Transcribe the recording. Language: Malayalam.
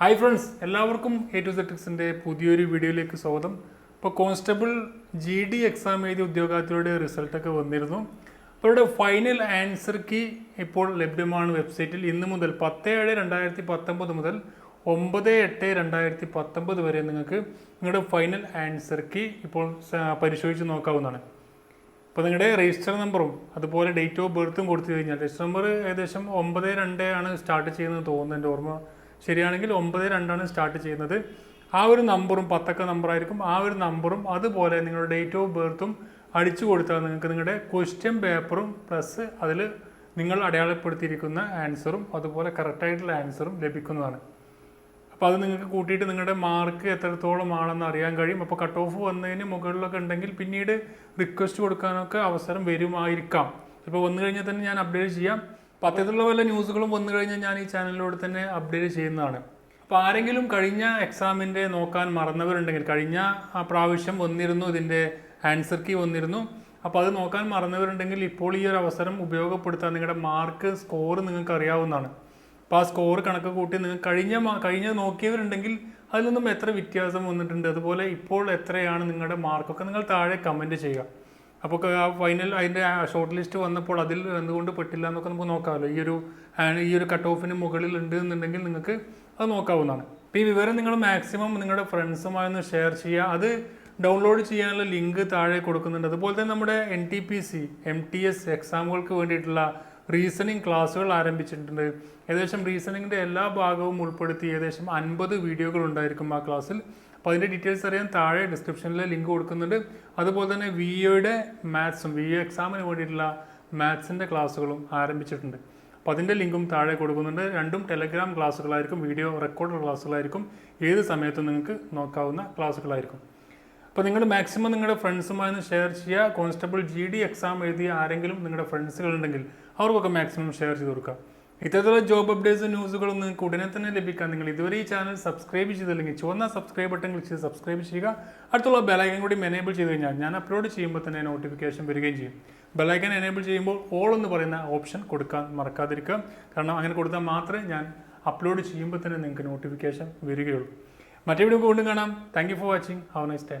Hi friends, എല്ലാവർക്കും A to Z Tricks-ന്റെ പുതിയൊരു വീഡിയോയിലേക്ക് സ്വാഗതം. ഇപ്പോൾ കോൺസ്റ്റബിൾ GD എക്സാം എഴുതിയ ഉദ്യോഗാർത്ഥികളുടെ റിസൾട്ടൊക്കെ വന്നിരുന്നു. അവരുടെ ഫൈനൽ ആൻസർ കീ ഇപ്പോൾ ലഭ്യമാണ് വെബ്സൈറ്റിൽ. ഇന്ന് മുതൽ 10/7/2019 മുതൽ 9/8/2019 വരെ നിങ്ങൾക്ക് നിങ്ങളുടെ ഫൈനൽ ആൻസർ കീ ഇപ്പോൾ പരിശോധിച്ച് നോക്കാവുന്നതാണ്. അപ്പോൾ നിങ്ങളുടെ രജിസ്റ്റർ നമ്പറും അതുപോലെ ഡേറ്റ് ഓഫ് ബർത്തും കൊടുത്തു കഴിഞ്ഞാൽ രജിസ്റ്റർ നമ്പർ ഏകദേശം 9/2 ആണ് സ്റ്റാർട്ട് ചെയ്യുന്നത് തോന്നുന്നു. എൻ്റെ ഓർമ്മ ശരിയാണെങ്കിൽ 9/2 സ്റ്റാർട്ട് ചെയ്യുന്നത്. ആ ഒരു നമ്പറും 10 നമ്പറായിരിക്കും. ആ ഒരു നമ്പറും അതുപോലെ നിങ്ങളുടെ ഡേറ്റ് ഓഫ് ബർത്തും അടിച്ചു കൊടുത്താൽ നിങ്ങൾക്ക് നിങ്ങളുടെ ക്വസ്റ്റ്യൻ പേപ്പറും പ്ലസ് അതിൽ നിങ്ങൾ അടയാളപ്പെടുത്തിയിരിക്കുന്ന ആൻസറും അതുപോലെ കറക്റ്റായിട്ടുള്ള ആൻസറും ലഭിക്കുന്നതാണ്. അപ്പോൾ അത് നിങ്ങൾക്ക് കൂട്ടിയിട്ട് നിങ്ങളുടെ മാർക്ക് എത്രത്തോളം ആണെന്ന് അറിയാൻ കഴിയും. അപ്പോൾ കട്ട് ഓഫ് വന്നതിന് മുകളിലൊക്കെ ഉണ്ടെങ്കിൽ പിന്നീട് റിക്വസ്റ്റ് കൊടുക്കാനൊക്കെ അവസരം വരുമായിരിക്കാം. ഇപ്പോൾ വന്നു കഴിഞ്ഞാൽ തന്നെ ഞാൻ അപ്ഡേറ്റ് ചെയ്യാം. അപ്പോൾ അത്തരത്തിലുള്ള വല്ല ന്യൂസുകളും വന്നു കഴിഞ്ഞാൽ ഞാൻ ഈ ചാനലിലൂടെ തന്നെ അപ്ഡേറ്റ് ചെയ്യുന്നതാണ്. അപ്പോൾ ആരെങ്കിലും കഴിഞ്ഞ എക്സാമിൻ്റെ നോക്കാൻ മറന്നവരുണ്ടെങ്കിൽ, കഴിഞ്ഞ പ്രാവശ്യം വന്നിരുന്നു ഇതിൻ്റെ ആൻസർ കീ വന്നിരുന്നു, അപ്പോൾ അത് നോക്കാൻ മറന്നവരുണ്ടെങ്കിൽ ഇപ്പോൾ ഈ ഒരു അവസരം ഉപയോഗപ്പെടുത്താൻ നിങ്ങളുടെ മാർക്ക് സ്കോർ നിങ്ങൾക്ക് അറിയാവുന്നതാണ്. അപ്പോൾ ആ സ്കോർ കണക്ക് കൂട്ടി നിങ്ങൾ കഴിഞ്ഞ നോക്കിയവരുണ്ടെങ്കിൽ അതിൽ നിന്നും എത്ര വ്യത്യാസം വന്നിട്ടുണ്ട്, അതുപോലെ ഇപ്പോൾ എത്രയാണ് നിങ്ങളുടെ മാർക്കൊക്കെ നിങ്ങൾ താഴെ കമൻറ്റ് ചെയ്യുക. അപ്പോൾ ഫൈനൽ അതിൻ്റെ ഷോർട്ട് ലിസ്റ്റ് വന്നപ്പോൾ അതിൽ എന്തുകൊണ്ട് പെട്ടില്ല എന്നൊക്കെ നമുക്ക് നോക്കാമല്ലോ. ഈ ഒരു കട്ട് ഓഫിന് മുകളിൽ ഉണ്ട് എന്നുണ്ടെങ്കിൽ നിങ്ങൾക്ക് അത് നോക്കാവുന്നതാണ്. അപ്പോൾ ഈ വിവരം നിങ്ങൾ മാക്സിമം നിങ്ങളുടെ ഫ്രണ്ട്സുമായൊന്ന് ഷെയർ ചെയ്യുക. അത് ഡൗൺലോഡ് ചെയ്യാനുള്ള ലിങ്ക് താഴെ കൊടുക്കുന്നുണ്ട്. അതുപോലെ തന്നെ നമ്മുടെ NTPC MTS എക്സാമുകൾക്ക് വേണ്ടിയിട്ടുള്ള റീസണിങ് ക്ലാസ്സുകൾ ആരംഭിച്ചിട്ടുണ്ട്. ഏകദേശം റീസണിങ്ങിൻ്റെ എല്ലാ ഭാഗവും ഉൾപ്പെടുത്തി ഏകദേശം 50 വീഡിയോകൾ ഉണ്ടായിരിക്കും ആ ക്ലാസ്സിൽ. അപ്പോൾ അതിൻ്റെ ഡീറ്റെയിൽസ് അറിയാൻ താഴെ ഡിസ്ക്രിപ്ഷനിൽ ലിങ്ക് കൊടുക്കുന്നുണ്ട്. അതുപോലെ തന്നെ VA മാത്സും VA എക്സാമിന് വേണ്ടിയിട്ടുള്ള മാത്സിൻ്റെ ക്ലാസ്സുകളും ആരംഭിച്ചിട്ടുണ്ട്. അപ്പോൾ അതിൻ്റെ ലിങ്കും താഴെ കൊടുക്കുന്നുണ്ട്. രണ്ടും ടെലഗ്രാം ക്ലാസ്സുകളായിരിക്കും, വീഡിയോ റെക്കോർഡ് ക്ലാസ്സുകളായിരിക്കും, ഏത് സമയത്തും നിങ്ങൾക്ക് നോക്കാവുന്ന ക്ലാസ്സുകളായിരിക്കും. അപ്പോൾ നിങ്ങൾ മാക്സിമം നിങ്ങളുടെ ഫ്രണ്ട്സുമായി ഷെയർ ചെയ്യുക. കോൺസ്റ്റബിൾ GD എക്സാം എഴുതിയ ആരെങ്കിലും നിങ്ങളുടെ ഫ്രണ്ട്സുകളുണ്ടെങ്കിൽ അവർക്കൊക്കെ മാക്സിമം ഷെയർ ചെയ്ത് കൊടുക്കുക. ഇത്തരത്തിലുള്ള ജോബ് അപ്ഡേറ്റ്സ് ന്യൂസുകളും നിങ്ങൾക്ക് ഉടനെ തന്നെ ലഭിക്കാൻ നിങ്ങൾ ഇതുവരെ ഈ ചാനൽ സബ്സ്ക്രൈബ് ചെയ്തില്ലെങ്കിൽ ചുവന്ന സബ്സ്ക്രൈബ് ബട്ടൺ ക്ലിക്ക് ചെയ്ത് സബ്സ്ക്രൈബ് ചെയ്യുക. അടുത്തുള്ള ബെലൈക്കൻ കൂടി എനേബിൾ ചെയ്ത് കഴിഞ്ഞാൽ ഞാൻ അപ്ലോഡ് ചെയ്യുമ്പോൾ തന്നെ നോട്ടിഫിക്കേഷൻ വരികയും ചെയ്യും. ബെലൈക്കൻ എനേബിൾ ചെയ്യുമ്പോൾ ഓൾ എന്ന് പറയുന്ന ഓപ്ഷൻ കൊടുക്കാൻ മറക്കാതിരിക്കുക. കാരണം അങ്ങനെ കൊടുത്താൽ മാത്രമേ ഞാൻ അപ്ലോഡ് ചെയ്യുമ്പോൾ തന്നെ നിങ്ങൾക്ക് നോട്ടിഫിക്കേഷൻ വരികയുള്ളൂ. മറ്റേ വീഡിയോ വീണ്ടും കാണാം. Thank you for watching. Have A nice day.